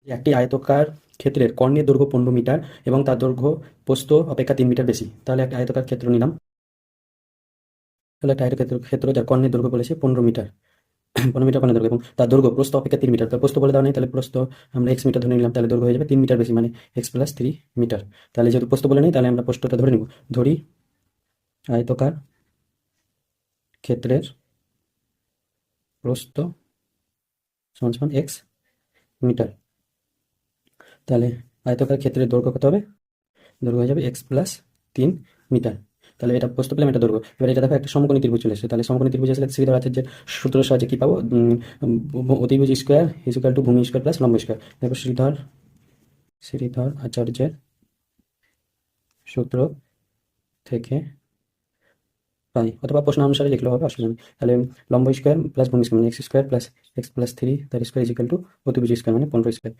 যে একটি আয়তকার ক্ষেত্রের কর্ণের দৈর্ঘ্য 15 মিটার এবং তার দৈর্ঘ্য প্রস্থ অপেক্ষা 3 মিটার বেশি। তাহলে একটা আয়তকার ক্ষেত্র নিলাম। তাহলে একটা আয়তক্ষেত্র ক্ষেত্র যার কর্ণের দৈর্ঘ্য বলেছে 15 মিটার। 15 মিটার কর্ণের দৈর্ঘ্য এবং তার দৈর্ঘ্য প্রস্থ অপেক্ষা 3 মিটার। তার প্রস্থ বলে দেওয়া নেই, তাহলে প্রস্থ আমরা এক্স মিটার ধরে নিলাম, তাহলে দৈর্ঘ্য হয়ে যাবে 3 মিটার বেশি, মানে x+3 মিটার। তাহলে যেহেতু প্রস্থ বলে নেই, তাহলে আমরা প্রস্থটা ধরে নিব। ধরি আয়তকার ক্ষেত্রের প্রস্থ সমান সমান এক্স মিটার। তাহলে আয়তকার ক্ষেত্রের দৈর্ঘ্য কত হবে? দৈর্ঘ্য হয়ে যাবে x+3 মিটার। তাহলে এটা প্রস্থ পেলাম, এটা দৈর্ঘ্য। এবার এটা দেখো একটা সমকোণী ত্রিভুজ চলে এসেছে। তাহলে সমকোণী ত্রিভুজ আসলে শ্রীধর আচার্যের সূত্রের সাহায্যে কি পাবো? অতিভুজ স্কোয়ার ইকুয়াল টু ভূমি স্কোয়ার প্লাস লম্ব স্কোয়ার। দেখো শ্রীধর শ্রীধর আচার্যের সূত্র থেকে পাই, অথবা প্রশ্ন অনুসারে লিখলেও হবে, অসুবিধা নেই। তাহলে লম্ব স্কোয়ার প্লাস ভূমি স্কোয়ার মানে এক্স স্কোয়ার প্লাস x+3 তার স্কোয়ার ইকুয়াল টু অতিভুজ স্কোয়ার মানে 15 স্কোয়ার।